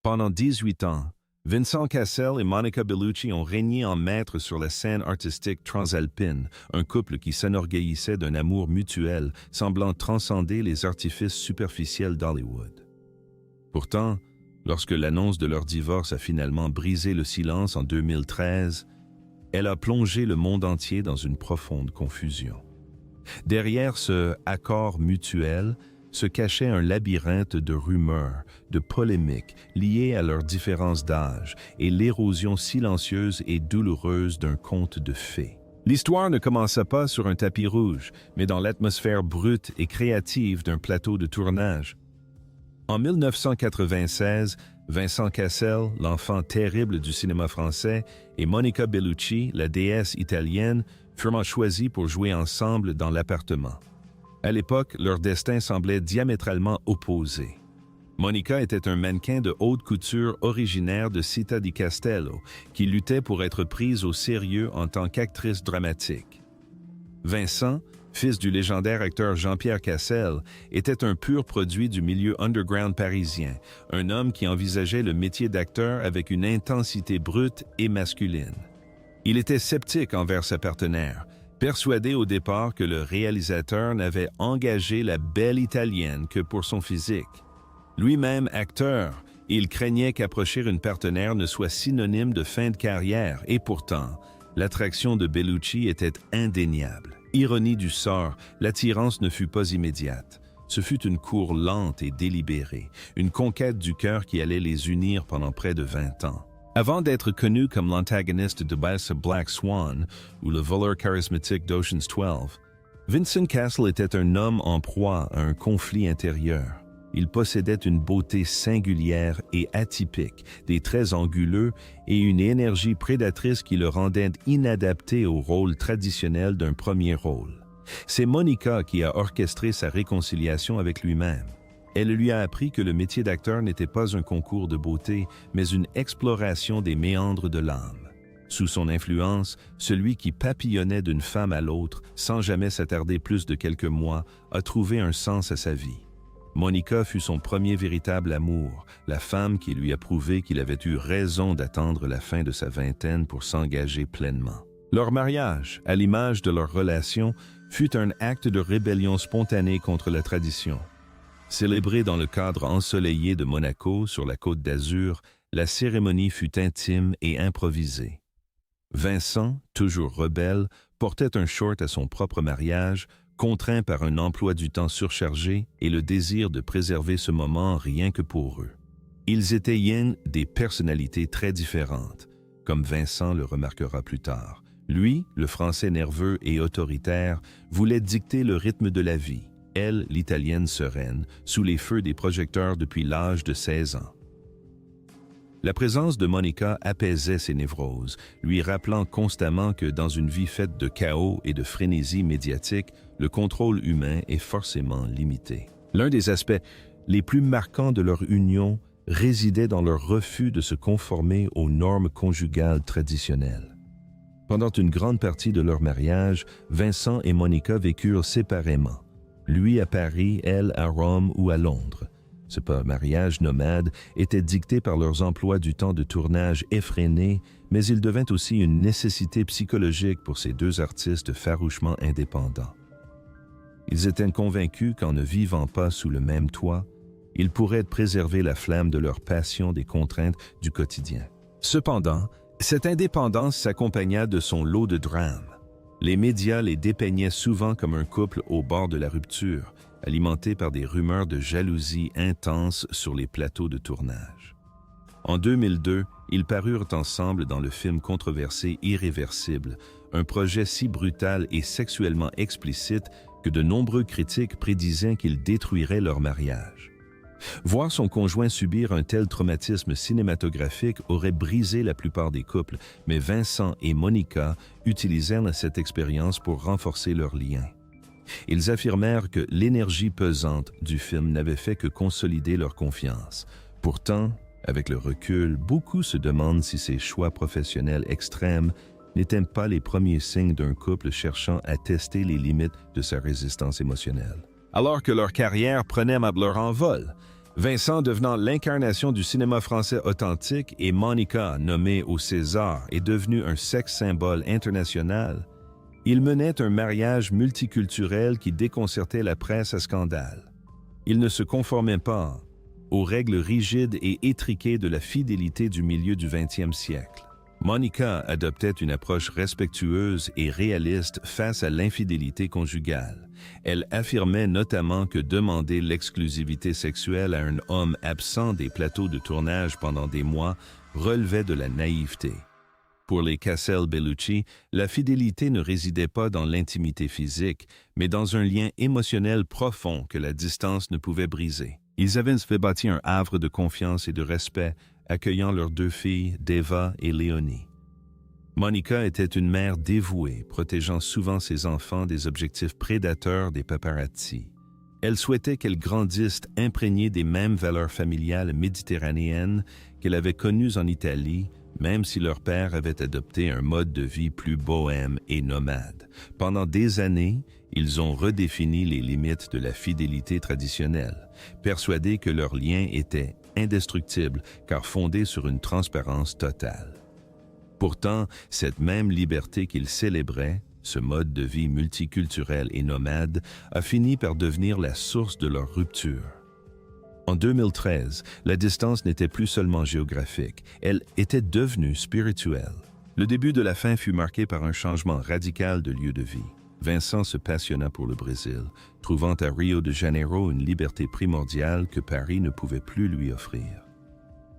Pendant 18 ans, Vincent Cassel et Monica Bellucci ont régné en maîtres sur la scène artistique transalpine, un couple qui s'enorgueillissait d'un amour mutuel semblant transcender les artifices superficiels d'Hollywood. Pourtant, lorsque l'annonce de leur divorce a finalement brisé le silence en 2013, elle a plongé le monde entier dans une profonde confusion. Derrière ce accord mutuel se cachait un labyrinthe de rumeurs, de polémiques liées à leurs différences d'âge et l'érosion silencieuse et douloureuse d'un conte de fées. L'histoire ne commença pas sur un tapis rouge, mais dans l'atmosphère brute et créative d'un plateau de tournage. En 1996, Vincent Cassel, l'enfant terrible du cinéma français, et Monica Bellucci, la déesse italienne, furent choisis pour jouer ensemble dans l'appartement. À l'époque, leur destin semblait diamétralement opposé. Monica était un mannequin de haute couture originaire de Città di Castello, qui luttait pour être prise au sérieux en tant qu'actrice dramatique. Vincent, fils du légendaire acteur Jean-Pierre Cassel, était un pur produit du milieu underground parisien, un homme qui envisageait le métier d'acteur avec une intensité brute et masculine. Il était sceptique envers sa partenaire, persuadé au départ que le réalisateur n'avait engagé la belle Italienne que pour son physique. Lui-même acteur, il craignait qu'approcher une partenaire ne soit synonyme de fin de carrière, et pourtant, l'attraction de Bellucci était indéniable. Ironie du sort, l'attirance ne fut pas immédiate. Ce fut une cour lente et délibérée, une conquête du cœur qui allait les unir pendant près de 20 ans. Avant d'être connu comme l'antagoniste de Bass Black Swan ou le voleur charismatique d'Ocean's 12, Vincent Cassel était un homme en proie à un conflit intérieur. Il possédait une beauté singulière et atypique, des traits anguleux et une énergie prédatrice qui le rendait inadapté au rôle traditionnel d'un premier rôle. C'est Monica qui a orchestré sa réconciliation avec lui-même. Elle lui a appris que le métier d'acteur n'était pas un concours de beauté, mais une exploration des méandres de l'âme. Sous son influence, celui qui papillonnait d'une femme à l'autre, sans jamais s'attarder plus de quelques mois, a trouvé un sens à sa vie. Monica fut son premier véritable amour, la femme qui lui a prouvé qu'il avait eu raison d'attendre la fin de sa vingtaine pour s'engager pleinement. Leur mariage, à l'image de leur relation, fut un acte de rébellion spontanée contre la tradition. Célébrée dans le cadre ensoleillé de Monaco, sur la Côte d'Azur, la cérémonie fut intime et improvisée. Vincent, toujours rebelle, portait un short à son propre mariage, contraint par un emploi du temps surchargé et le désir de préserver ce moment rien que pour eux. Ils étaient des personnalités très différentes, comme Vincent le remarquera plus tard. Lui, le Français nerveux et autoritaire, voulait dicter le rythme de la vie. Elle, l'Italienne sereine, sous les feux des projecteurs depuis l'âge de 16 ans. La présence de Monica apaisait ses névroses, lui rappelant constamment que dans une vie faite de chaos et de frénésie médiatique, le contrôle humain est forcément limité. L'un des aspects les plus marquants de leur union résidait dans leur refus de se conformer aux normes conjugales traditionnelles. Pendant une grande partie de leur mariage, Vincent et Monica vécurent séparément. Lui à Paris, elle à Rome ou à Londres. Ce mariage nomade était dicté par leurs emplois du temps de tournage effrénés, mais il devint aussi une nécessité psychologique pour ces deux artistes farouchement indépendants. Ils étaient convaincus qu'en ne vivant pas sous le même toit, ils pourraient préserver la flamme de leur passion des contraintes du quotidien. Cependant, cette indépendance s'accompagna de son lot de drames. Les médias les dépeignaient souvent comme un couple au bord de la rupture, alimenté par des rumeurs de jalousie intense sur les plateaux de tournage. En 2002, ils parurent ensemble dans le film controversé Irréversible, un projet si brutal et sexuellement explicite que de nombreux critiques prédisaient qu'il détruirait leur mariage. Voir son conjoint subir un tel traumatisme cinématographique aurait brisé la plupart des couples, mais Vincent et Monica utilisèrent cette expérience pour renforcer leur lien. Ils affirmèrent que l'énergie pesante du film n'avait fait que consolider leur confiance. Pourtant, avec le recul, beaucoup se demandent si ces choix professionnels extrêmes n'étaient pas les premiers signes d'un couple cherchant à tester les limites de sa résistance émotionnelle. Alors que leur carrière prenait leur envol, Vincent devenant l'incarnation du cinéma français authentique et Monica, nommée au César, est devenue un sex symbole international, ils menaient un mariage multiculturel qui déconcertait la presse à scandale. Ils ne se conformaient pas aux règles rigides et étriquées de la fidélité du milieu du 20e siècle. Monica adoptait une approche respectueuse et réaliste face à l'infidélité conjugale. Elle affirmait notamment que demander l'exclusivité sexuelle à un homme absent des plateaux de tournage pendant des mois relevait de la naïveté. Pour les Cassel-Bellucci, la fidélité ne résidait pas dans l'intimité physique, mais dans un lien émotionnel profond que la distance ne pouvait briser. Ils avaient fait bâtir un havre de confiance et de respect, accueillant leurs 2 filles, Deva et Léonie. Monica était une mère dévouée, protégeant souvent ses enfants des objectifs prédateurs des paparazzi. Elle souhaitait qu'elles grandissent imprégnées des mêmes valeurs familiales méditerranéennes qu'elle avait connues en Italie, même si leur père avait adopté un mode de vie plus bohème et nomade. Pendant des années, ils ont redéfini les limites de la fidélité traditionnelle, persuadés que leur lien était indestructible car fondé sur une transparence totale. Pourtant, cette même liberté qu'ils célébraient, ce mode de vie multiculturel et nomade, a fini par devenir la source de leur rupture. En 2013, la distance n'était plus seulement géographique, elle était devenue spirituelle. Le début de la fin fut marqué par un changement radical de lieu de vie. Vincent se passionna pour le Brésil, trouvant à Rio de Janeiro une liberté primordiale que Paris ne pouvait plus lui offrir.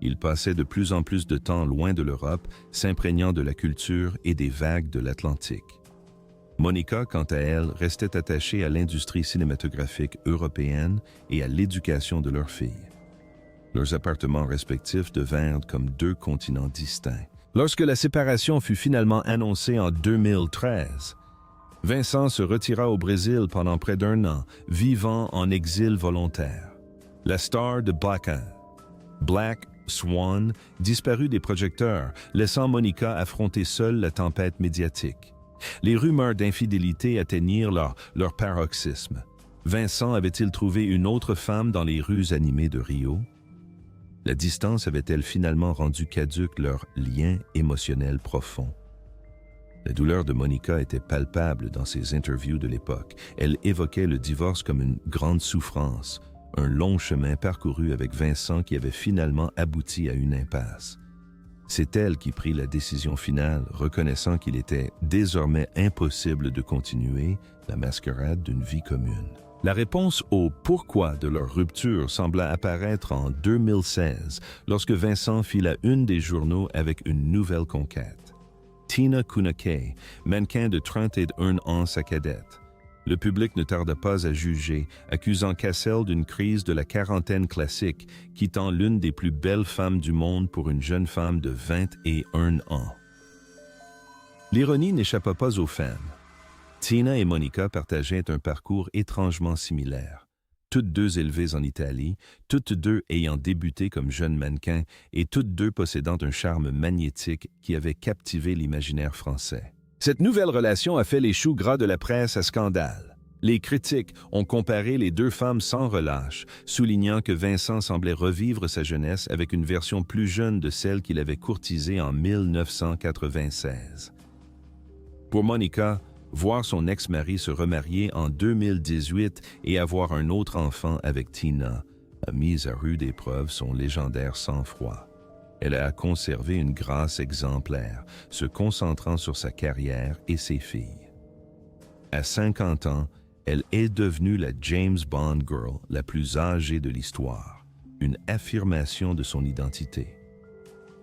Il passait de plus en plus de temps loin de l'Europe, s'imprégnant de la culture et des vagues de l'Atlantique. Monica, quant à elle, restait attachée à l'industrie cinématographique européenne et à l'éducation de leurs filles. Leurs appartements respectifs devinrent comme 2 continents distincts. Lorsque la séparation fut finalement annoncée en 2013, Vincent se retira au Brésil pendant près d'1 an, vivant en exil volontaire. La star de Black Swan disparut des projecteurs, laissant Monica affronter seule la tempête médiatique. Les rumeurs d'infidélité atteignirent leur paroxysme. Vincent avait-il trouvé une autre femme dans les rues animées de Rio? La distance avait-elle finalement rendu caduque leur lien émotionnel profond? La douleur de Monica était palpable dans ses interviews de l'époque. Elle évoquait le divorce comme une grande souffrance, un long chemin parcouru avec Vincent qui avait finalement abouti à une impasse. C'est elle qui prit la décision finale, reconnaissant qu'il était désormais impossible de continuer la mascarade d'une vie commune. La réponse au pourquoi de leur rupture sembla apparaître en 2016, lorsque Vincent fit la une des journaux avec une nouvelle conquête. Tina Kunakay, mannequin de 31 ans, sa cadette. Le public ne tarda pas à juger, accusant Cassel d'une crise de la quarantaine classique, quittant l'une des plus belles femmes du monde pour une jeune femme de 21 ans. L'ironie n'échappa pas aux fans. Tina et Monica partageaient un parcours étrangement similaire. Toutes 2 élevées en Italie, toutes 2 ayant débuté comme jeunes mannequins et toutes 2 possédant un charme magnétique qui avait captivé l'imaginaire français. Cette nouvelle relation a fait les choux gras de la presse à scandale. Les critiques ont comparé les 2 femmes sans relâche, soulignant que Vincent semblait revivre sa jeunesse avec une version plus jeune de celle qu'il avait courtisée en 1996. Pour Monica, voir son ex-mari se remarier en 2018 et avoir un autre enfant avec Tina a mis à rude épreuve son légendaire sang-froid. Elle a conservé une grâce exemplaire, se concentrant sur sa carrière et ses filles. À 50 ans, elle est devenue la James Bond Girl la plus âgée de l'histoire, une affirmation de son identité.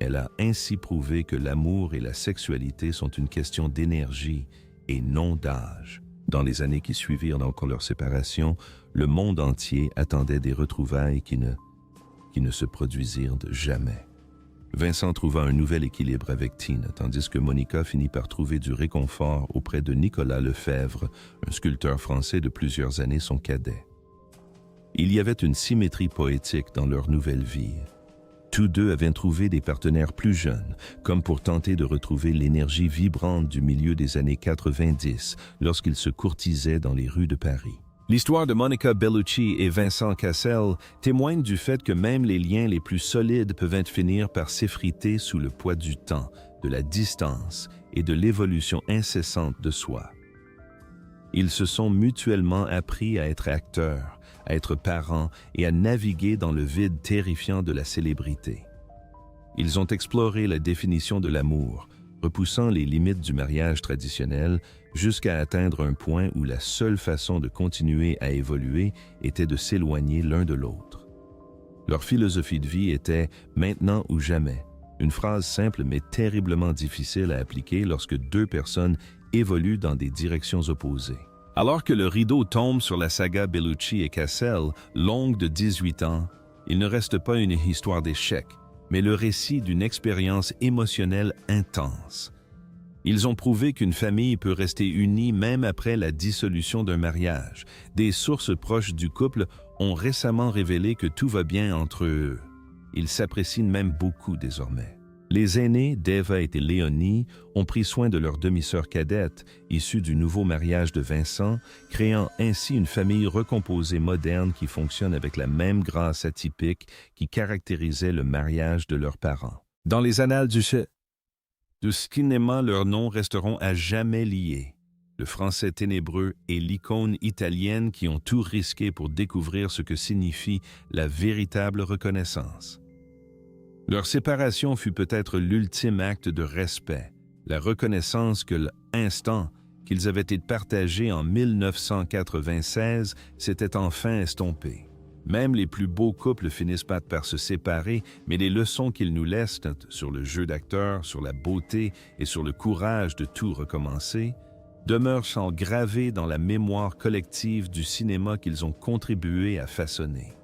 Elle a ainsi prouvé que l'amour et la sexualité sont une question d'énergie et non d'âge. Dans les années qui suivirent donc leur séparation, le monde entier attendait des retrouvailles qui ne se produisirent jamais. Vincent trouva un nouvel équilibre avec Tina, tandis que Monica finit par trouver du réconfort auprès de Nicolas Lefebvre, un sculpteur français de plusieurs années son cadet. Il y avait une symétrie poétique dans leur nouvelle vie. Tous 2 avaient trouvé des partenaires plus jeunes, comme pour tenter de retrouver l'énergie vibrante du milieu des années 90, lorsqu'ils se courtisaient dans les rues de Paris. L'histoire de Monica Bellucci et Vincent Cassel témoigne du fait que même les liens les plus solides peuvent finir par s'effriter sous le poids du temps, de la distance et de l'évolution incessante de soi. Ils se sont mutuellement appris à être acteurs, à être parents et à naviguer dans le vide terrifiant de la célébrité. Ils ont exploré la définition de l'amour, repoussant les limites du mariage traditionnel jusqu'à atteindre un point où la seule façon de continuer à évoluer était de s'éloigner l'un de l'autre. Leur philosophie de vie était « maintenant ou jamais », une phrase simple mais terriblement difficile à appliquer lorsque deux personnes évoluent dans des directions opposées. Alors que le rideau tombe sur la saga Bellucci et Cassel, longue de 18 ans, il ne reste pas une histoire d'échec, mais le récit d'une expérience émotionnelle intense. Ils ont prouvé qu'une famille peut rester unie même après la dissolution d'un mariage. Des sources proches du couple ont récemment révélé que tout va bien entre eux. Ils s'apprécient même beaucoup désormais. Les aînés, Deva et Léonie, ont pris soin de leur demi-sœur cadette, issue du nouveau mariage de Vincent, créant ainsi une famille recomposée moderne qui fonctionne avec la même grâce atypique qui caractérisait le mariage de leurs parents. Dans les annales du cinéma, leurs noms resteront à jamais liés. Le français ténébreux et l'icône italienne qui ont tout risqué pour découvrir ce que signifie la véritable reconnaissance. Leur séparation fut peut-être l'ultime acte de respect, la reconnaissance que l'instant qu'ils avaient été partagés en 1996 s'était enfin estompé. Même les plus beaux couples finissent par se séparer, mais les leçons qu'ils nous laissent sur le jeu d'acteur, sur la beauté et sur le courage de tout recommencer demeurent gravées dans la mémoire collective du cinéma qu'ils ont contribué à façonner.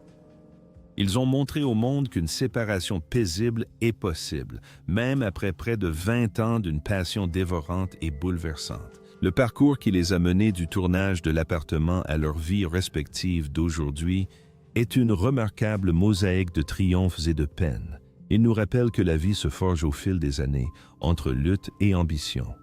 Ils ont montré au monde qu'une séparation paisible est possible, même après près de 20 ans d'une passion dévorante et bouleversante. Le parcours qui les a menés du tournage de l'appartement à leur vie respective d'aujourd'hui est une remarquable mosaïque de triomphes et de peines. Il nous rappelle que la vie se forge au fil des années, entre lutte et ambition.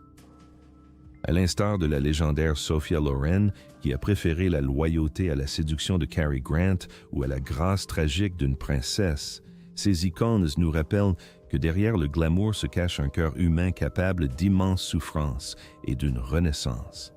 À l'instar de la légendaire Sophia Loren, qui a préféré la loyauté à la séduction de Cary Grant ou à la grâce tragique d'une princesse, ces icônes nous rappellent que derrière le glamour se cache un cœur humain capable d'immenses souffrances et d'une renaissance.